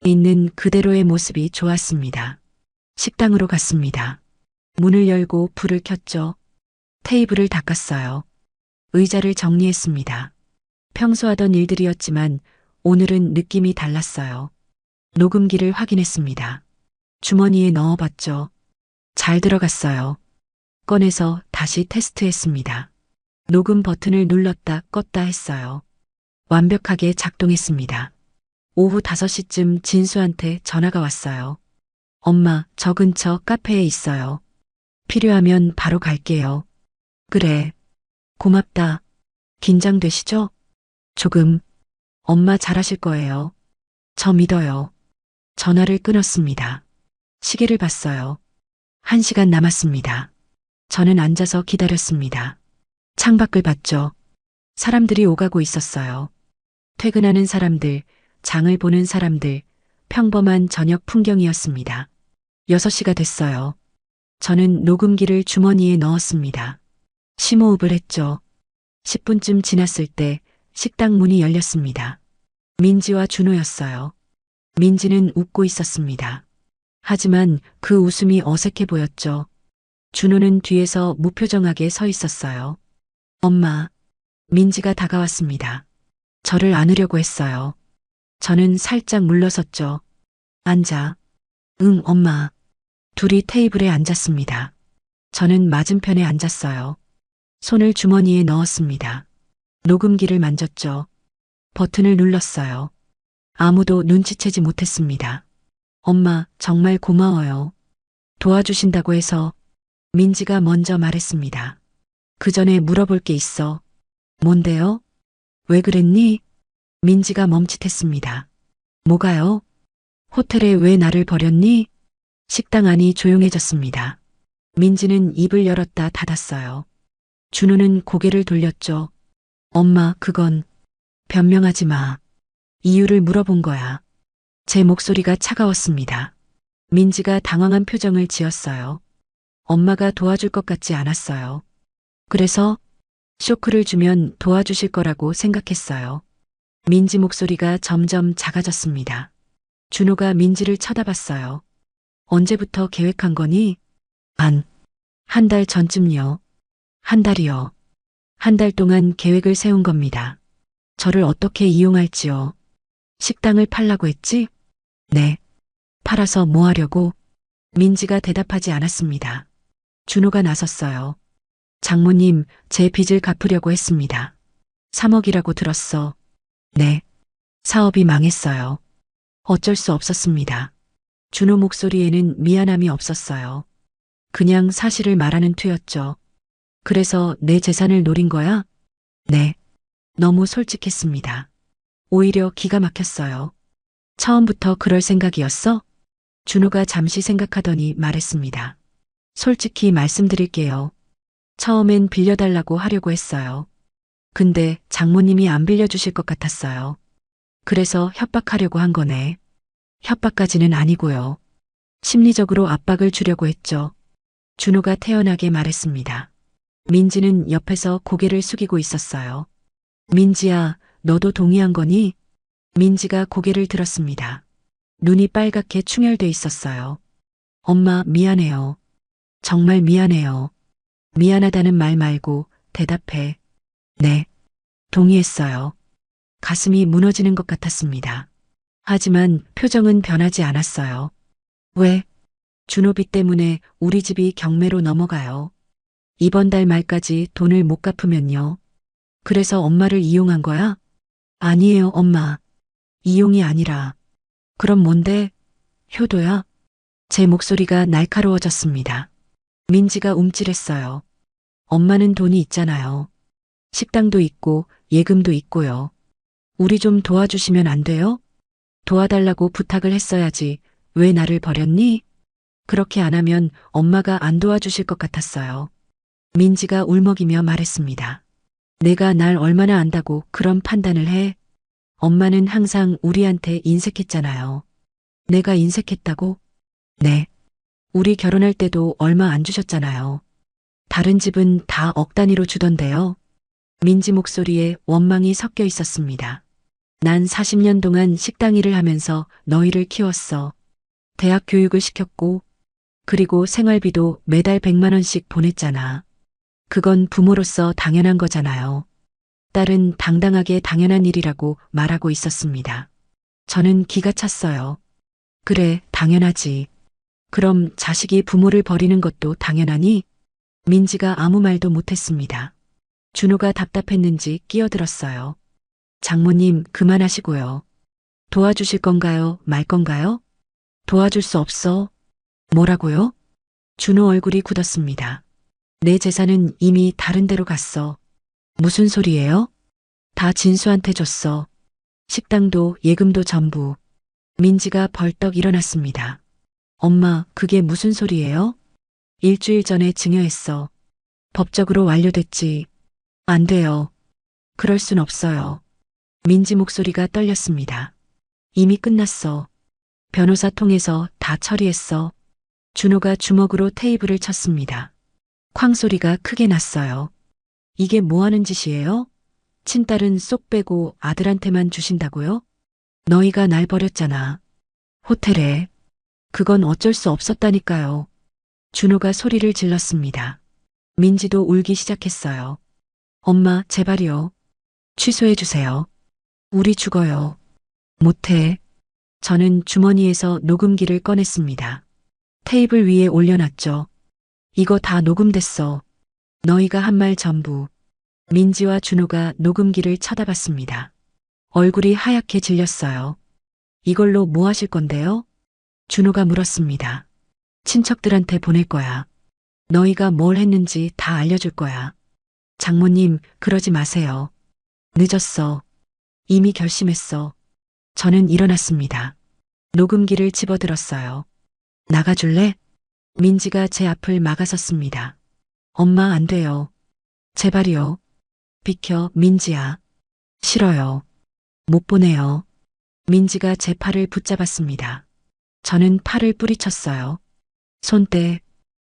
있는 그대로의 모습이 좋았습니다. 식당으로 갔습니다. 문을 열고 불을 켰죠. 테이블을 닦았어요. 의자를 정리했습니다. 평소 하던 일들이었지만 오늘은 느낌이 달랐어요. 녹음기를 확인했습니다. 주머니에 넣어봤죠. 잘 들어갔어요. 꺼내서 다시 테스트했습니다. 녹음 버튼을 눌렀다 껐다 했어요. 완벽하게 작동했습니다. 오후 5시쯤 진수한테 전화가 왔어요. 엄마, 저 근처 카페에 있어요. 필요하면 바로 갈게요. 그래. 고맙다. 긴장되시죠? 조금. 엄마 잘하실 거예요. 저 믿어요. 전화를 끊었습니다. 시계를 봤어요. 1시간 남았습니다. 저는 앉아서 기다렸습니다. 창밖을 봤죠. 사람들이 오가고 있었어요. 퇴근하는 사람들, 장을 보는 사람들, 평범한 저녁 풍경이었습니다. 6시가 됐어요. 저는 녹음기를 주머니에 넣었습니다. 심호흡을 했죠. 10분쯤 지났을 때 식당 문이 열렸습니다. 민지와 준호였어요. 민지는 웃고 있었습니다. 하지만 그 웃음이 어색해 보였죠. 준호는 뒤에서 무표정하게 서 있었어요. 엄마, 민지가 다가왔습니다. 저를 안으려고 했어요. 저는 살짝 물러섰죠. 앉아. 응, 엄마. 둘이 테이블에 앉았습니다. 저는 맞은편에 앉았어요. 손을 주머니에 넣었습니다. 녹음기를 만졌죠. 버튼을 눌렀어요. 아무도 눈치채지 못했습니다. 엄마, 정말 고마워요. 도와주신다고 해서 민지가 먼저 말했습니다. 그 전에 물어볼 게 있어. 뭔데요? 왜 그랬니? 민지가 멈칫했습니다. 뭐가요? 호텔에 왜 나를 버렸니? 식당 안이 조용해졌습니다. 민지는 입을 열었다 닫았어요. 준호는 고개를 돌렸죠. 엄마, 그건 변명하지 마. 이유를 물어본 거야. 제 목소리가 차가웠습니다. 민지가 당황한 표정을 지었어요. 엄마가 도와줄 것 같지 않았어요. 그래서 쇼크를 주면 도와주실 거라고 생각했어요. 민지 목소리가 점점 작아졌습니다. 준호가 민지를 쳐다봤어요. 언제부터 계획한 거니? 한 달 전쯤요. 한 달이요. 한 달 동안 계획을 세운 겁니다. 저를 어떻게 이용할지요. 식당을 팔라고 했지? 네. 팔아서 뭐 하려고? 민지가 대답하지 않았습니다. 준호가 나섰어요. 장모님, 제 빚을 갚으려고 했습니다. 3억이라고 들었어. 네. 사업이 망했어요. 어쩔 수 없었습니다. 준호 목소리에는 미안함이 없었어요. 그냥 사실을 말하는 투였죠. 그래서 내 재산을 노린 거야? 네. 너무 솔직했습니다. 오히려 기가 막혔어요. 처음부터 그럴 생각이었어? 준호가 잠시 생각하더니 말했습니다. 솔직히 말씀드릴게요. 처음엔 빌려달라고 하려고 했어요. 근데 장모님이 안 빌려주실 것 같았어요. 그래서 협박하려고 한 거네. 협박까지는 아니고요. 심리적으로 압박을 주려고 했죠. 준호가 태연하게 말했습니다. 민지는 옆에서 고개를 숙이고 있었어요. 민지야, 너도 동의한 거니? 민지가 고개를 들었습니다. 눈이 빨갛게 충혈돼 있었어요. 엄마, 미안해요. 정말 미안해요. 미안하다는 말 말고 대답해. 네. 동의했어요. 가슴이 무너지는 것 같았습니다. 하지만 표정은 변하지 않았어요. 왜? 준호비 때문에 우리 집이 경매로 넘어가요. 이번 달 말까지 돈을 못 갚으면요. 그래서 엄마를 이용한 거야? 아니에요, 엄마. 이용이 아니라. 그럼 뭔데? 효도야? 제 목소리가 날카로워졌습니다. 민지가 움찔했어요. 엄마는 돈이 있잖아요. 식당도 있고 예금도 있고요. 우리 좀 도와주시면 안 돼요? 도와달라고 부탁을 했어야지. 왜 나를 버렸니? 그렇게 안 하면 엄마가 안 도와주실 것 같았어요. 민지가 울먹이며 말했습니다. 내가 날 얼마나 안다고 그런 판단을 해? 엄마는 항상 우리한테 인색했잖아요. 내가 인색했다고? 네. 우리 결혼할 때도 얼마 안 주셨잖아요. 다른 집은 다 억 단위로 주던데요. 민지 목소리에 원망이 섞여 있었습니다. 난 40년 동안 식당 일을 하면서 너희를 키웠어. 대학 교육을 시켰고, 그리고 생활비도 매달 100만 원씩 보냈잖아. 그건 부모로서 당연한 거잖아요. 딸은 당당하게 당연한 일이라고 말하고 있었습니다. 저는 기가 찼어요. 그래, 당연하지. 그럼 자식이 부모를 버리는 것도 당연하니? 민지가 아무 말도 못했습니다. 준호가 답답했는지 끼어들었어요. 장모님, 그만하시고요. 도와주실 건가요, 말 건가요? 도와줄 수 없어. 뭐라고요? 준호 얼굴이 굳었습니다. 내 재산은 이미 다른 데로 갔어. 무슨 소리예요? 다 진수한테 줬어. 식당도 예금도 전부. 민지가 벌떡 일어났습니다. 엄마, 그게 무슨 소리예요? 일주일 전에 증여했어. 법적으로 완료됐지. 안 돼요. 그럴 순 없어요. 민지 목소리가 떨렸습니다. 이미 끝났어. 변호사 통해서 다 처리했어. 준호가 주먹으로 테이블을 쳤습니다. 쾅 소리가 크게 났어요. 이게 뭐 하는 짓이에요? 친딸은 쏙 빼고 아들한테만 주신다고요? 너희가 날 버렸잖아. 호텔에. 그건 어쩔 수 없었다니까요. 준호가 소리를 질렀습니다. 민지도 울기 시작했어요. 엄마, 제발요. 취소해 주세요. 우리 죽어요. 못해. 저는 주머니에서 녹음기를 꺼냈습니다. 테이블 위에 올려놨죠. 이거 다 녹음됐어. 너희가 한 말 전부. 민지와 준호가 녹음기를 쳐다봤습니다. 얼굴이 하얗게 질렸어요. 이걸로 뭐 하실 건데요? 준호가 물었습니다. 친척들한테 보낼 거야. 너희가 뭘 했는지 다 알려줄 거야. 장모님, 그러지 마세요. 늦었어. 이미 결심했어. 저는 일어났습니다. 녹음기를 집어들었어요. 나가줄래? 민지가 제 앞을 막아섰습니다. 엄마, 안 돼요. 제발이요. 비켜, 민지야. 싫어요. 못 보내요. 민지가 제 팔을 붙잡았습니다. 저는 팔을 뿌리쳤어요. 손 떼.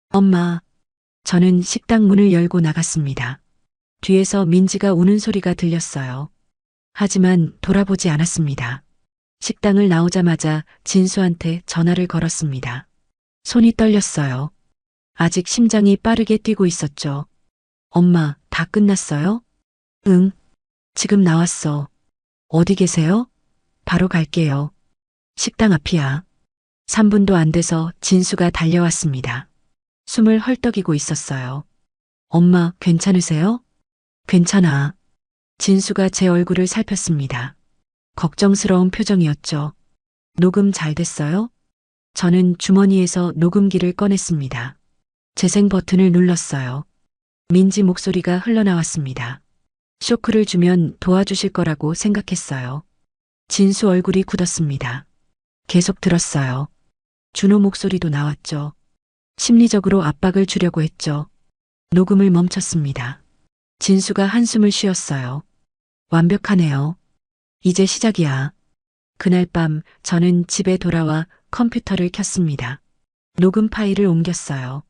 엄마. 저는 식당 문을 열고 나갔습니다. 뒤에서 민지가 우는 소리가 들렸어요. 하지만 돌아보지 않았습니다. 식당을 나오자마자 진수한테 전화를 걸었습니다. 손이 떨렸어요. 아직 심장이 빠르게 뛰고 있었죠. 엄마, 다 끝났어요? 응. 지금 나왔어. 어디 계세요? 바로 갈게요. 식당 앞이야. 3분도 안 돼서 진수가 달려왔습니다. 숨을 헐떡이고 있었어요. 엄마, 괜찮으세요? 괜찮아. 진수가 제 얼굴을 살폈습니다. 걱정스러운 표정이었죠. 녹음 잘 됐어요? 저는 주머니에서 녹음기를 꺼냈습니다. 재생 버튼을 눌렀어요. 민지 목소리가 흘러나왔습니다. 쇼크를 주면 도와주실 거라고 생각했어요. 진수 얼굴이 굳었습니다. 계속 들었어요. 준호 목소리도 나왔죠. 심리적으로 압박을 주려고 했죠. 녹음을 멈췄습니다. 진수가 한숨을 쉬었어요. 완벽하네요. 이제 시작이야. 그날 밤 저는 집에 돌아와 컴퓨터를 켰습니다. 녹음 파일을 옮겼어요.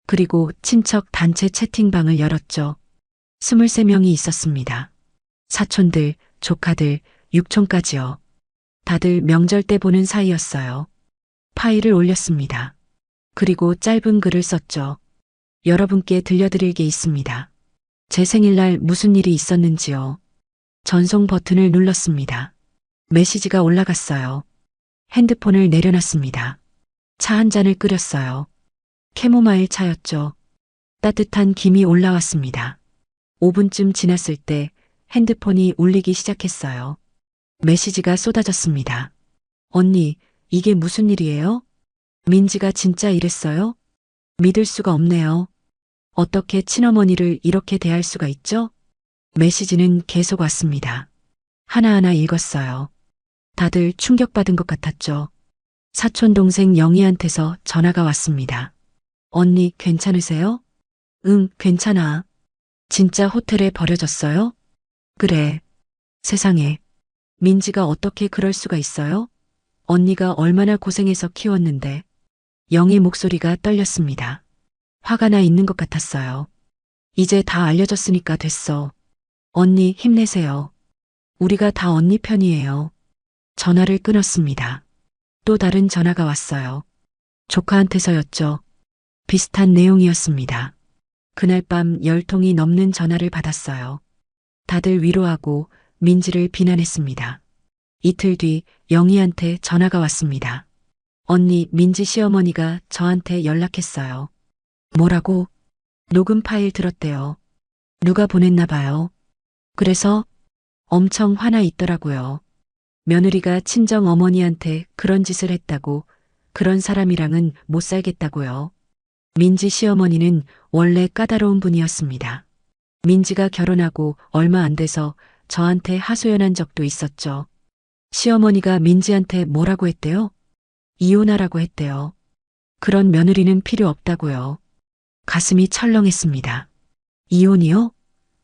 그리고 친척 단체 채팅방을 열었죠. 23명이 있었습니다. 사촌들, 조카들, 육촌까지요. 다들 명절 때 보는 사이였어요. 파일을 올렸습니다. 그리고 짧은 글을 썼죠. 여러분께 들려드릴 게 있습니다. 제 생일날 무슨 일이 있었는지요. 전송 버튼을 눌렀습니다. 메시지가 올라갔어요. 핸드폰을 내려놨습니다. 차 한 잔을 끓였어요. 캐모마일 차였죠. 따뜻한 김이 올라왔습니다. 5분쯤 지났을 때 핸드폰이 울리기 시작했어요. 메시지가 쏟아졌습니다. 언니, 이게 무슨 일이에요? 민지가 진짜 이랬어요? 믿을 수가 없네요. 어떻게 친어머니를 이렇게 대할 수가 있죠? 메시지는 계속 왔습니다. 하나하나 읽었어요. 다들 충격받은 것 같았죠. 사촌 동생 영희한테서 전화가 왔습니다. 언니 괜찮으세요? 응, 괜찮아. 진짜 호텔에 버려졌어요? 그래. 세상에. 민지가 어떻게 그럴 수가 있어요? 언니가 얼마나 고생해서 키웠는데. 영희 목소리가 떨렸습니다. 화가 나 있는 것 같았어요. 이제 다 알려졌으니까 됐어. 언니 힘내세요. 우리가 다 언니 편이에요. 전화를 끊었습니다. 또 다른 전화가 왔어요. 조카한테서였죠. 비슷한 내용이었습니다. 그날 밤 10통이 넘는 전화를 받았어요. 다들 위로하고 민지를 비난했습니다. 이틀 뒤 영희한테 전화가 왔습니다. 언니 민지 시어머니가 저한테 연락했어요. 뭐라고? 녹음 파일 들었대요. 누가 보냈나 봐요. 그래서 엄청 화나 있더라고요. 며느리가 친정 어머니한테 그런 짓을 했다고, 그런 사람이랑은 못 살겠다고요. 민지 시어머니는 원래 까다로운 분이었습니다. 민지가 결혼하고 얼마 안 돼서 저한테 하소연한 적도 있었죠. 시어머니가 민지한테 뭐라고 했대요? 이혼하라고 했대요. 그런 며느리는 필요 없다고요. 가슴이 철렁했습니다. 이혼이요?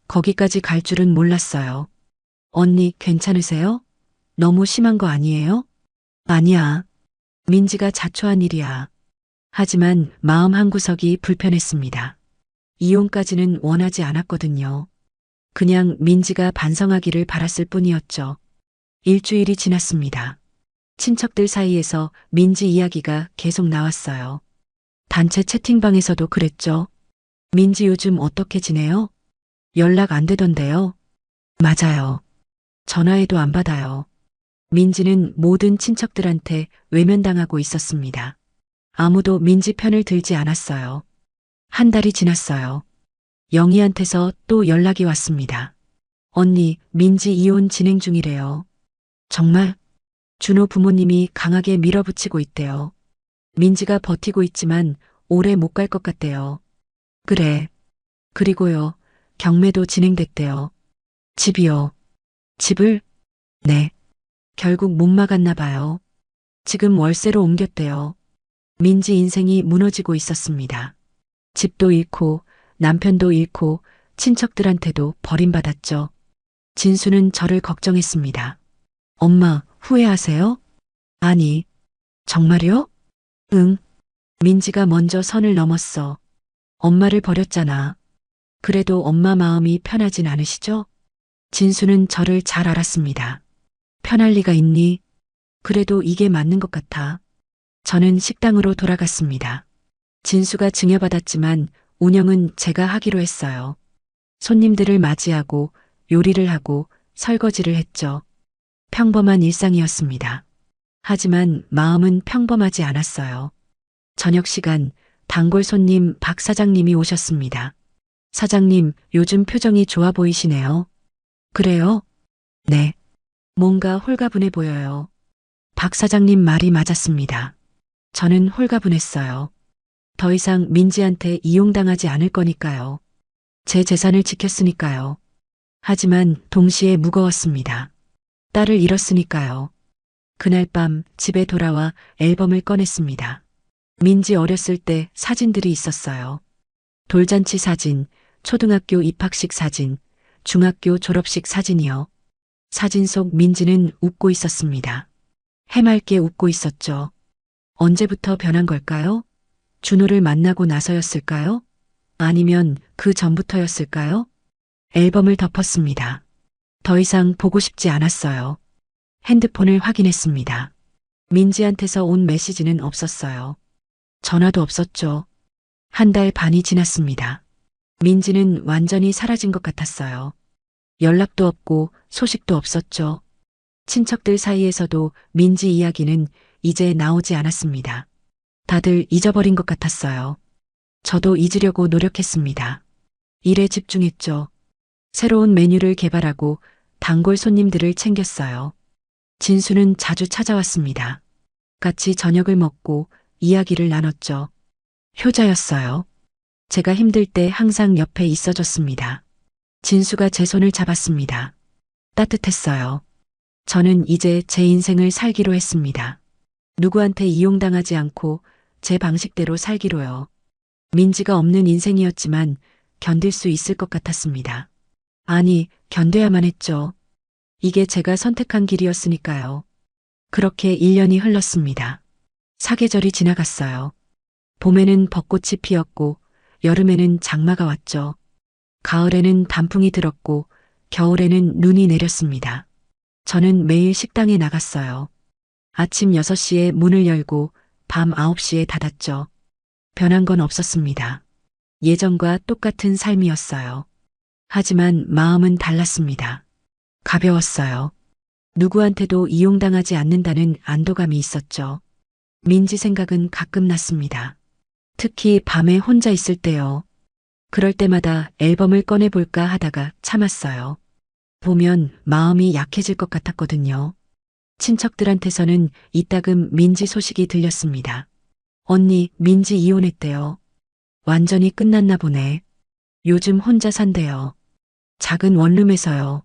거기까지 갈 줄은 몰랐어요. 언니 괜찮으세요? 너무 심한 거 아니에요? 아니야. 민지가 자초한 일이야. 하지만 마음 한구석이 불편했습니다. 이혼까지는 원하지 않았거든요. 그냥 민지가 반성하기를 바랐을 뿐이었죠. 일주일이 지났습니다. 친척들 사이에서 민지 이야기가 계속 나왔어요. 단체 채팅방에서도 그랬죠. 민지 요즘 어떻게 지내요? 연락 안 되던데요. 맞아요. 전화해도 안 받아요. 민지는 모든 친척들한테 외면당하고 있었습니다. 아무도 민지 편을 들지 않았어요. 한 달이 지났어요. 영희한테서 또 연락이 왔습니다. 언니, 민지 이혼 진행 중이래요. 정말? 준호 부모님이 강하게 밀어붙이고 있대요. 민지가 버티고 있지만 오래 못 갈 것 같대요. 그래. 그리고요, 경매도 진행됐대요. 집이요. 집을? 네. 결국 못 막았나 봐요. 지금 월세로 옮겼대요. 민지 인생이 무너지고 있었습니다. 집도 잃고 남편도 잃고 친척들한테도 버림받았죠. 진수는 저를 걱정했습니다. 엄마, 후회하세요? 아니, 정말요? 응. 민지가 먼저 선을 넘었어. 엄마를 버렸잖아. 그래도 엄마 마음이 편하진 않으시죠? 진수는 저를 잘 알았습니다. 편할 리가 있니? 그래도 이게 맞는 것 같아. 저는 식당으로 돌아갔습니다. 진수가 증여받았지만 운영은 제가 하기로 했어요. 손님들을 맞이하고 요리를 하고 설거지를 했죠. 평범한 일상이었습니다. 하지만 마음은 평범하지 않았어요. 저녁 시간 단골 손님 박 사장님이 오셨습니다. 사장님, 요즘 표정이 좋아 보이시네요. 그래요? 네. 뭔가 홀가분해 보여요. 박 사장님 말이 맞았습니다. 저는 홀가분했어요. 더 이상 민지한테 이용당하지 않을 거니까요. 제 재산을 지켰으니까요. 하지만 동시에 무거웠습니다. 딸을 잃었으니까요. 그날 밤 집에 돌아와 앨범을 꺼냈습니다. 민지 어렸을 때 사진들이 있었어요. 돌잔치 사진, 초등학교 입학식 사진, 중학교 졸업식 사진이요. 사진 속 민지는 웃고 있었습니다. 해맑게 웃고 있었죠. 언제부터 변한 걸까요? 준호를 만나고 나서였을까요? 아니면 그 전부터였을까요? 앨범을 덮었습니다. 더 이상 보고 싶지 않았어요. 핸드폰을 확인했습니다. 민지한테서 온 메시지는 없었어요. 전화도 없었죠. 한 달 반이 지났습니다. 민지는 완전히 사라진 것 같았어요. 연락도 없고 소식도 없었죠. 친척들 사이에서도 민지 이야기는 이제 나오지 않았습니다. 다들 잊어버린 것 같았어요. 저도 잊으려고 노력했습니다. 일에 집중했죠. 새로운 메뉴를 개발하고 단골 손님들을 챙겼어요. 진수는 자주 찾아왔습니다. 같이 저녁을 먹고 이야기를 나눴죠. 효자였어요. 제가 힘들 때 항상 옆에 있어줬습니다. 진수가 제 손을 잡았습니다. 따뜻했어요. 저는 이제 제 인생을 살기로 했습니다. 누구한테 이용당하지 않고 제 방식대로 살기로요. 민지가 없는 인생이었지만 견딜 수 있을 것 같았습니다. 아니, 견뎌야만 했죠. 이게 제가 선택한 길이었으니까요. 그렇게 1년이 흘렀습니다. 사계절이 지나갔어요. 봄에는 벚꽃이 피었고 여름에는 장마가 왔죠. 가을에는 단풍이 들었고 겨울에는 눈이 내렸습니다. 저는 매일 식당에 나갔어요. 아침 6시에 문을 열고 밤 9시에 닫았죠. 변한 건 없었습니다. 예전과 똑같은 삶이었어요. 하지만 마음은 달랐습니다. 가벼웠어요. 누구한테도 이용당하지 않는다는 안도감이 있었죠. 민지 생각은 가끔 났습니다. 특히 밤에 혼자 있을 때요. 그럴 때마다 앨범을 꺼내볼까 하다가 참았어요. 보면 마음이 약해질 것 같았거든요. 친척들한테서는 이따금 민지 소식이 들렸습니다. 언니, 민지 이혼했대요. 완전히 끝났나 보네. 요즘 혼자 산대요. 작은 원룸에서요.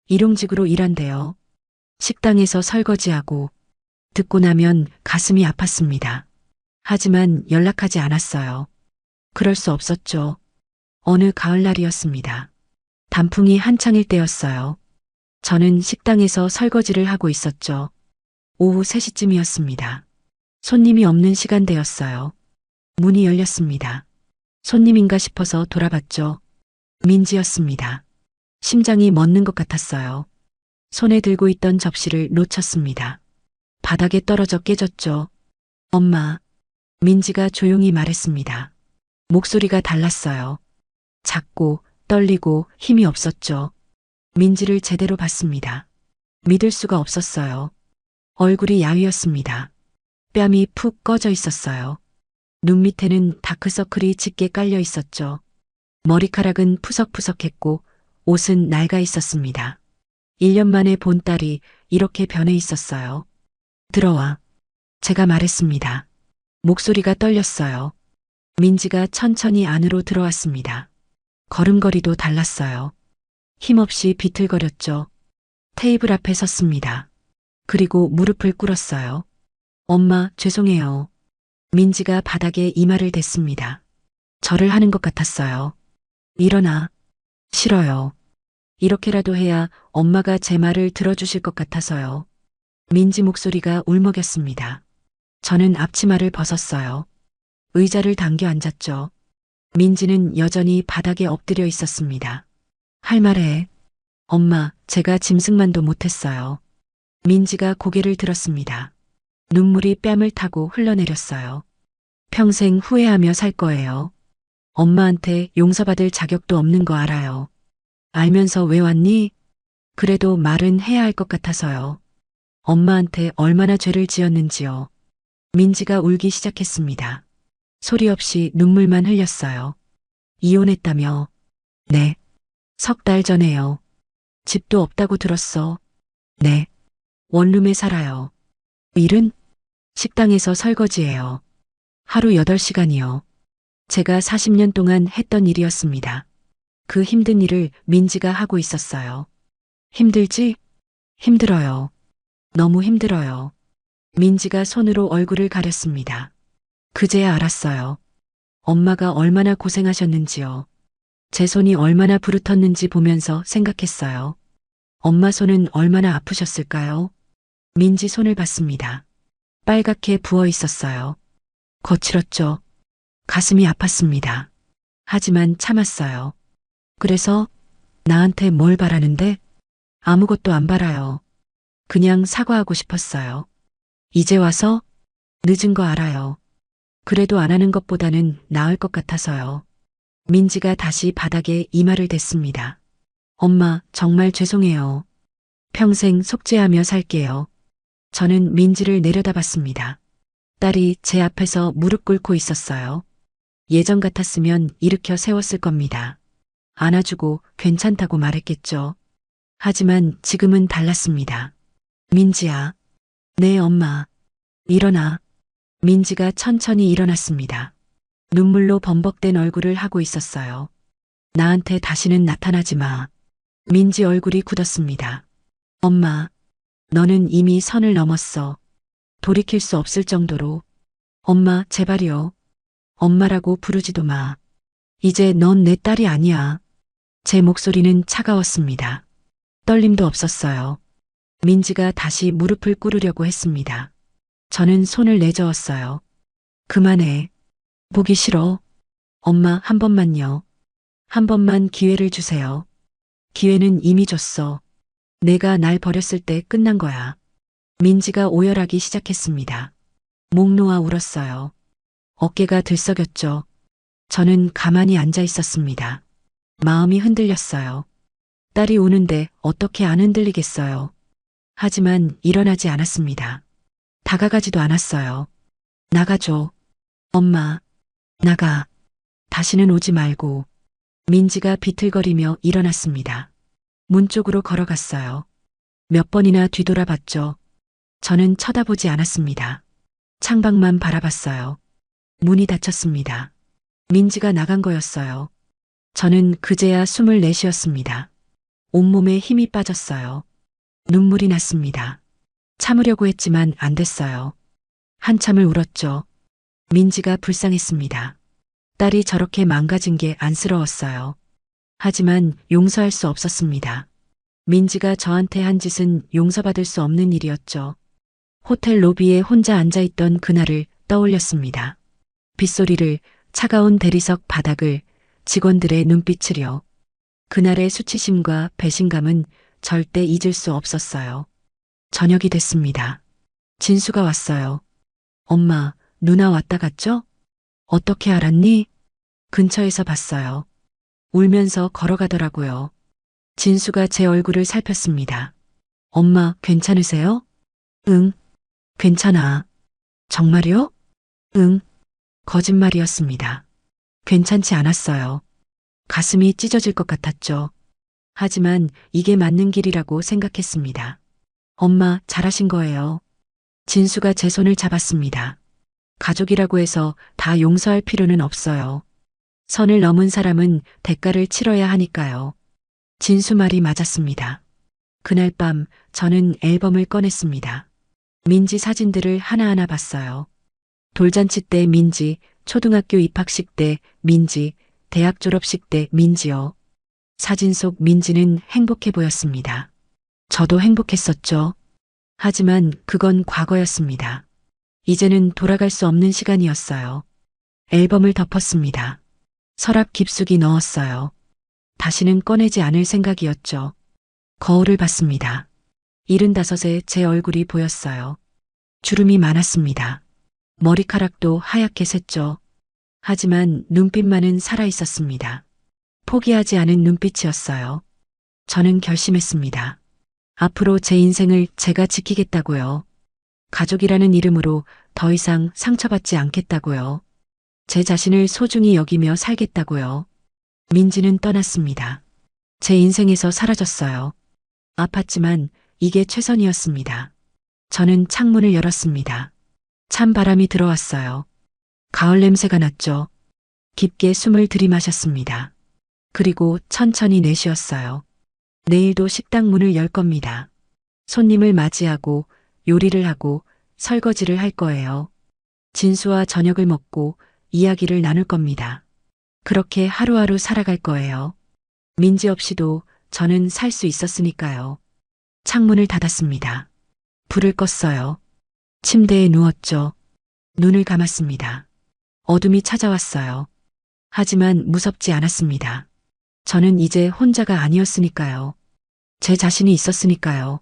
일용직으로 일한대요. 식당에서 설거지하고. 듣고 나면 가슴이 아팠습니다. 하지만 연락하지 않았어요. 그럴 수 없었죠. 어느 가을날이었습니다. 단풍이 한창일 때였어요. 저는 식당에서 설거지를 하고 있었죠. 오후 3시쯤이었습니다. 손님이 없는 시간대였어요. 문이 열렸습니다. 손님인가 싶어서 돌아봤죠. 민지였습니다. 심장이 멎는 것 같았어요. 손에 들고 있던 접시를 놓쳤습니다. 바닥에 떨어져 깨졌죠. 엄마. 민지가 조용히 말했습니다. 목소리가 달랐어요. 작고 떨리고 힘이 없었죠. 민지를 제대로 봤습니다. 믿을 수가 없었어요. 얼굴이 야위었습니다. 뺨이 푹 꺼져 있었어요. 눈 밑에는 다크서클이 짙게 깔려 있었죠. 머리카락은 푸석푸석했고 옷은 낡아 있었습니다. 1년 만에 본 딸이 이렇게 변해 있었어요. 들어와. 제가 말했습니다. 목소리가 떨렸어요. 민지가 천천히 안으로 들어왔습니다. 걸음걸이도 달랐어요. 힘없이 비틀거렸죠. 테이블 앞에 섰습니다. 그리고 무릎을 꿇었어요. 엄마, 죄송해요. 민지가 바닥에 이마를 댔습니다. 절을 하는 것 같았어요. 일어나. 싫어요. 이렇게라도 해야 엄마가 제 말을 들어주실 것 같아서요. 민지 목소리가 울먹였습니다. 저는 앞치마를 벗었어요. 의자를 당겨 앉았죠. 민지는 여전히 바닥에 엎드려 있었습니다. 할 말해. 엄마, 제가 짐승만도 못했어요. 민지가 고개를 들었습니다. 눈물이 뺨을 타고 흘러내렸어요. 평생 후회하며 살 거예요. 엄마한테 용서받을 자격도 없는 거 알아요. 알면서 왜 왔니? 그래도 말은 해야 할 것 같아서요. 엄마한테 얼마나 죄를 지었는지요. 민지가 울기 시작했습니다. 소리 없이 눈물만 흘렸어요. 이혼했다며. 네. 3달 전에요. 집도 없다고 들었어. 네. 원룸에 살아요. 일은? 식당에서 설거지해요. 하루 8시간이요. 제가 40년 동안 했던 일이었습니다. 그 힘든 일을 민지가 하고 있었어요. 힘들지? 힘들어요. 너무 힘들어요. 민지가 손으로 얼굴을 가렸습니다. 그제야 알았어요. 엄마가 얼마나 고생하셨는지요. 제 손이 얼마나 부르텄는지 보면서 생각했어요. 엄마 손은 얼마나 아프셨을까요? 민지 손을 봤습니다. 빨갛게 부어 있었어요. 거칠었죠. 가슴이 아팠습니다. 하지만 참았어요. 그래서 나한테 뭘 바라는데? 아무것도 안 바라요. 그냥 사과하고 싶었어요. 이제 와서? 늦은 거 알아요. 그래도 안 하는 것보다는 나을 것 같아서요. 민지가 다시 바닥에 이마를 댔습니다. 엄마, 정말 죄송해요. 평생 속죄하며 살게요. 저는 민지를 내려다봤습니다. 딸이 제 앞에서 무릎 꿇고 있었어요. 예전 같았으면 일으켜 세웠을 겁니다. 안아주고 괜찮다고 말했겠죠. 하지만 지금은 달랐습니다. 민지야. 네, 엄마. 일어나. 민지가 천천히 일어났습니다. 눈물로 범벅된 얼굴을 하고 있었어요. 나한테 다시는 나타나지 마. 민지 얼굴이 굳었습니다. 엄마, 너는 이미 선을 넘었어. 돌이킬 수 없을 정도로. 엄마, 제발이요. 엄마라고 부르지도 마. 이제 넌 내 딸이 아니야. 제 목소리는 차가웠습니다. 떨림도 없었어요. 민지가 다시 무릎을 꿇으려고 했습니다. 저는 손을 내저었어요. 그만해. 보기 싫어. 엄마, 한 번만요. 한 번만 기회를 주세요. 기회는 이미 줬어. 내가 날 버렸을 때 끝난 거야. 민지가 오열하기 시작했습니다. 목 놓아 울었어요. 어깨가 들썩였죠. 저는 가만히 앉아 있었습니다. 마음이 흔들렸어요. 딸이 우는데 어떻게 안 흔들리겠어요. 하지만 일어나지 않았습니다. 다가가지도 않았어요. 나가줘. 엄마, 나가. 다시는 오지 말고. 민지가 비틀거리며 일어났습니다. 문 쪽으로 걸어갔어요. 몇 번이나 뒤돌아봤죠. 저는 쳐다보지 않았습니다. 창밖만 바라봤어요. 문이 닫혔습니다. 민지가 나간 거였어요. 저는 그제야 숨을 내쉬었습니다. 온몸에 힘이 빠졌어요. 눈물이 났습니다. 참으려고 했지만 안 됐어요. 한참을 울었죠. 민지가 불쌍했습니다. 딸이 저렇게 망가진 게 안쓰러웠어요. 하지만 용서할 수 없었습니다. 민지가 저한테 한 짓은 용서받을 수 없는 일이었죠. 호텔 로비에 혼자 앉아있던 그날을 떠올렸습니다. 빗소리를, 차가운 대리석 바닥을, 직원들의 눈빛을요. 그날의 수치심과 배신감은 절대 잊을 수 없었어요. 저녁이 됐습니다. 진수가 왔어요. 엄마, 누나 왔다 갔죠? 어떻게 알았니? 근처에서 봤어요. 울면서 걸어가더라고요. 진수가 제 얼굴을 살폈습니다. 엄마, 괜찮으세요? 응, 괜찮아. 정말요? 응, 거짓말이었습니다. 괜찮지 않았어요. 가슴이 찢어질 것 같았죠. 하지만 이게 맞는 길이라고 생각했습니다. 엄마, 잘하신 거예요. 진수가 제 손을 잡았습니다. 가족이라고 해서 다 용서할 필요는 없어요. 선을 넘은 사람은 대가를 치러야 하니까요. 진수 말이 맞았습니다. 그날 밤 저는 앨범을 꺼냈습니다. 민지 사진들을 하나하나 봤어요. 돌잔치 때 민지, 초등학교 입학식 때 민지, 대학 졸업식 때 민지요. 사진 속 민지는 행복해 보였습니다. 저도 행복했었죠. 하지만 그건 과거였습니다. 이제는 돌아갈 수 없는 시간이었어요. 앨범을 덮었습니다. 서랍 깊숙이 넣었어요. 다시는 꺼내지 않을 생각이었죠. 거울을 봤습니다. 75에 제 얼굴이 보였어요. 주름이 많았습니다. 머리카락도 하얗게 샜죠. 하지만 눈빛만은 살아있었습니다. 포기하지 않은 눈빛이었어요. 저는 결심했습니다. 앞으로 제 인생을 제가 지키겠다고요. 가족이라는 이름으로 더 이상 상처받지 않겠다고요. 제 자신을 소중히 여기며 살겠다고요. 민지는 떠났습니다. 제 인생에서 사라졌어요. 아팠지만 이게 최선이었습니다. 저는 창문을 열었습니다. 찬 바람이 들어왔어요. 가을 냄새가 났죠. 깊게 숨을 들이마셨습니다. 그리고 천천히 내쉬었어요. 내일도 식당 문을 열 겁니다. 손님을 맞이하고 요리를 하고 설거지를 할 거예요. 진수와 저녁을 먹고 이야기를 나눌 겁니다. 그렇게 하루하루 살아갈 거예요. 민지 없이도 저는 살 수 있었으니까요. 창문을 닫았습니다. 불을 껐어요. 침대에 누웠죠. 눈을 감았습니다. 어둠이 찾아왔어요. 하지만 무섭지 않았습니다. 저는 이제 혼자가 아니었으니까요. 제 자신이 있었으니까요.